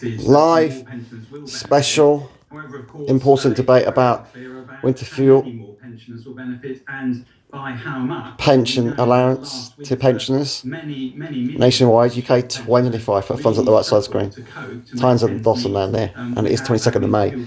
live, special, important debate about winter fuel, pension allowance to pensioners nationwide. UK 25 for funds at the right side screen. Time's at the bottom down there, and it is 22nd of May.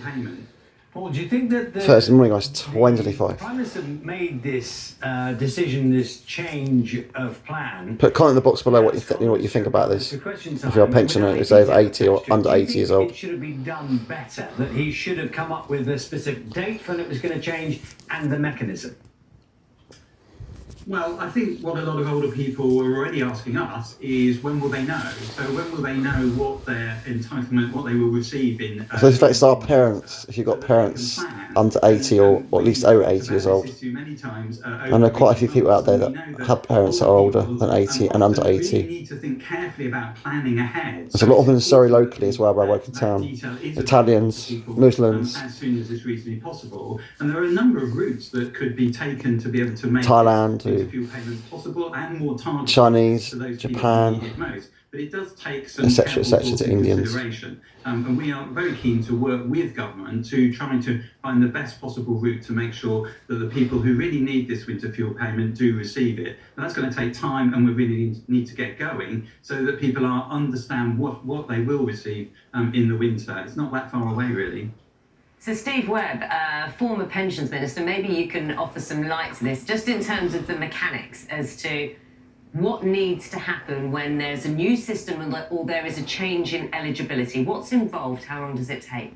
Paul, do you think that First morning, guys, 25. Prime Minister made this decision, this change of plan? Put comment in the box below what you think about this. If you're a pensioner who's over 80 or under 80 years old. It should have been done better. That he should have come up with a specific date when it was going to change and the mechanism. Well, I think what a lot of older people are already asking us is when will they know? So when will they know what their entitlement, what they will receive in... So if it's our parents, if you've got parents under 80 or at least over 80 years old. I know quite a few people out there that have parents that are older than 80 and under 80. You need to think carefully about planning ahead. There's a lot of them in Surrey locally as well, where I work in town. Italians, Muslims. As soon as it's reasonably possible. And there are a number of routes that could be taken to be able to make... Thailand, fuel payments possible and more targeted Chinese, to those Japan, most. But it does take some etc. to Indians. consideration. And we are very keen to work with government to try to find the best possible route to make sure that the people who really need this winter fuel payment do receive it. And that's going to take time, and we really need to get going so that people understand what they will receive in the winter. It's not that far away, really. So Steve Webb, former pensions minister, maybe you can offer some light to this, just in terms of the mechanics as to what needs to happen when there's a new system or there is a change in eligibility. What's involved? How long does it take?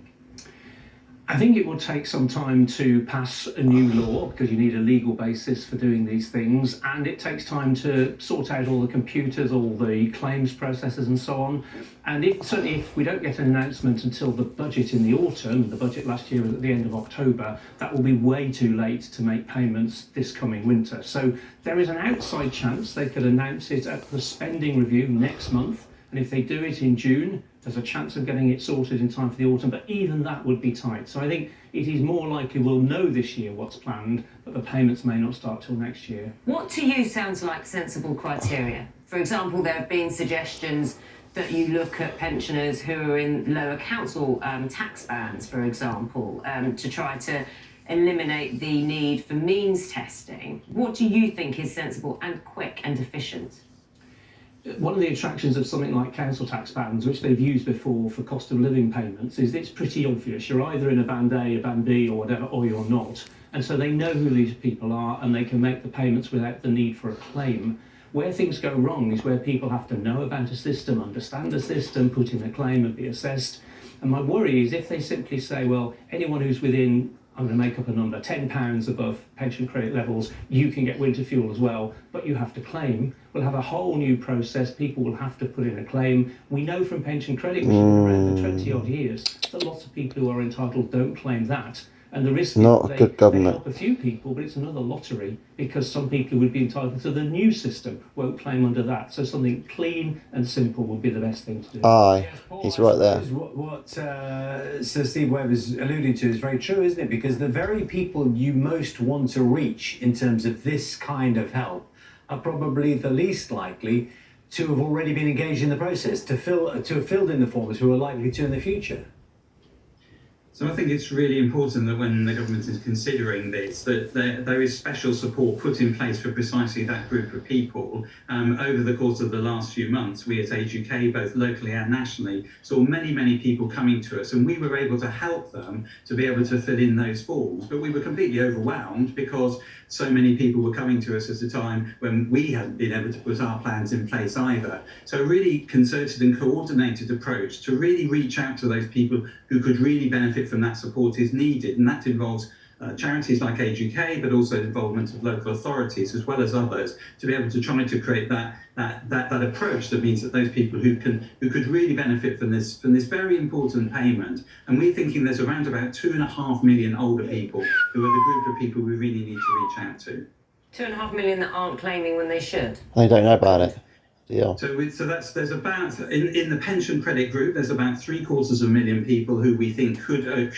I think it will take some time to pass a new law because you need a legal basis for doing these things, and it takes time to sort out all the computers, all the claims processes and so on. And certainly if we don't get an announcement until the budget in the autumn, the budget last year was at the end of October, that will be way too late to make payments this coming winter. So there is an outside chance they could announce it at the spending review next month, and if they do it in June, there's a chance of getting it sorted in time for the autumn, but even that would be tight. So I think it is more likely we'll know this year what's planned, but the payments may not start till next year. What to you sounds like sensible criteria? For example, there have been suggestions that you look at pensioners who are in lower council tax bands, for example, to try to eliminate the need for means testing. What do you think is sensible and quick and efficient? One of the attractions of something like council tax bands, which they've used before for cost of living payments, is it's pretty obvious. You're either in a band A, a band B or whatever, or you're not. And so they know who these people are and they can make the payments without the need for a claim. Where things go wrong is where people have to know about a system, understand the system, put in a claim and be assessed. And my worry is if they simply say, well, anyone who's within, I'm going to make up a number, £10 above pension credit levels, you can get winter fuel as well, but you have to claim. We'll have a whole new process. People will have to put in a claim. We know from pension credit, which has been around for 20 odd years, that lots of people who are entitled don't claim that. And the risk not is good government. They help a few people, but it's another lottery because some people who would be entitled to the new system won't claim under that. So something clean and simple would be the best thing to do. Aye, he's right there. What Sir Steve Webb is alluding to is very true, isn't it? Because the very people you most want to reach in terms of this kind of help are probably the least likely to have already been engaged in the process, to have filled in the forms, who are likely to in the future. So I think it's really important that when the government is considering this, that there is special support put in place for precisely that group of people. Over the course of the last few months, we at Age UK, both locally and nationally, saw many people coming to us, and we were able to help them to be able to fill in those forms. But we were completely overwhelmed because so many people were coming to us at a time when we hadn't been able to put our plans in place either. So a really concerted and coordinated approach to really reach out to those people who could really benefit from that support is needed, and that involves charities like Age UK, but also involvement of local authorities as well as others to be able to try to create that approach that means that those people who could really benefit from this very important payment. And we're thinking there's around about 2.5 million older people who are the group of people we really need to reach out to. 2.5 million that aren't claiming when they should? They don't know about it. deal. So there's about in the pension credit group, there's about 750,000 people who we think could and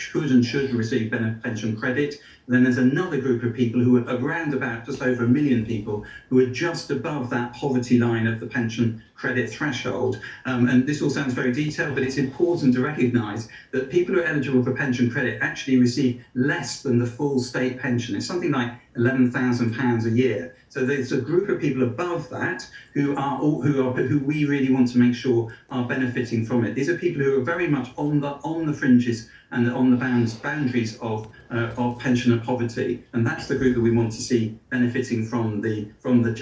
should receive pension credit. And then there's another group of people who are around about just over 1 million people who are just above that poverty line of the pension credit threshold. And this all sounds very detailed, but it's important to recognise that people who are eligible for pension credit actually receive less than the full state pension. It's something like £11,000 a year. So there's a group of people above that who we really want to make sure are benefiting from it. These are people who are very much on the fringes and on the boundaries of pension and poverty, and that's the group that we want to see benefiting from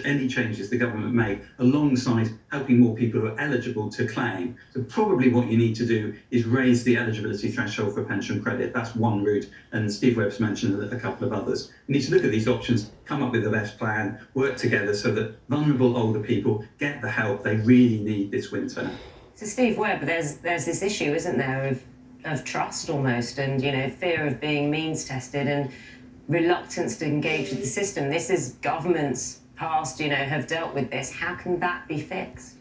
any changes the government make, alongside helping more people who are eligible to claim. So probably what you need to do is raise the eligibility threshold for pension credit. That's one route, and Steve Webb's mentioned a couple of others. We need to look at these options, come up with the best plan, work together so that vulnerable older people get the help they really need this winter. So Steve Webb, there's this issue, isn't there, of trust almost, and fear of being means tested and reluctance to engage with the system. This is governments past have dealt with this. How can that be fixed?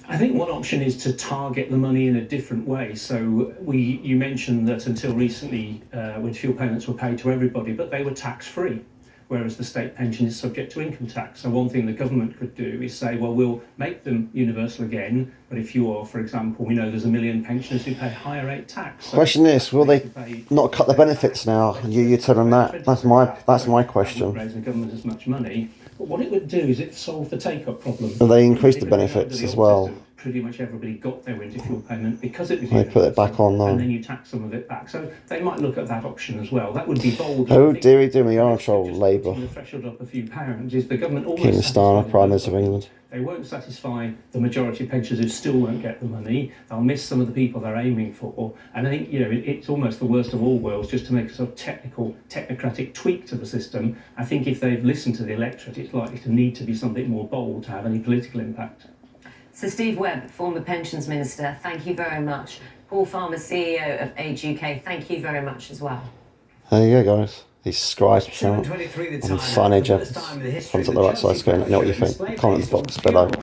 I think one option is to target the money in a different way. So you mentioned that until recently, when fuel payments were paid to everybody, but they were tax-free, whereas the state pension is subject to income tax. So one thing the government could do is say, well, we'll make them universal again, but if you are, for example, we know there's 1 million pensioners who pay higher rate tax. So Question is, will they not cut the benefits now? You tell them that. That's my question. Raise the government as much money, but what it would do is it solve the take-up problem. Will they increase the benefits as well? Pretty much everybody got their winter fuel payment because it was They put it back on now. and then you tax some of it back. So they might look at that option as well. That would be bold. Oh, dearie do me, I control Just Labour. The threshold up a few pounds is the government almost Keir Starmer, Prime Minister of England. They won't satisfy the majority of pensioners who still won't get the money. They'll miss some of the people they're aiming for. And I think it's almost the worst of all worlds just to make a sort of technocratic tweak to the system. I think if they've listened to the electorate, it's likely to need to be something more bold to have any political impact. So Steve Webb, former Pensions Minister, thank you very much. Paul Farmer, CEO of Age UK, thank you very much as well. There you go, guys. These scribes on 7:23 the time. signage For the up. first time in the history Thumbs of up the the right side Chelsea screen. Let me know what you Football think. Display Comment in the Piece box from below.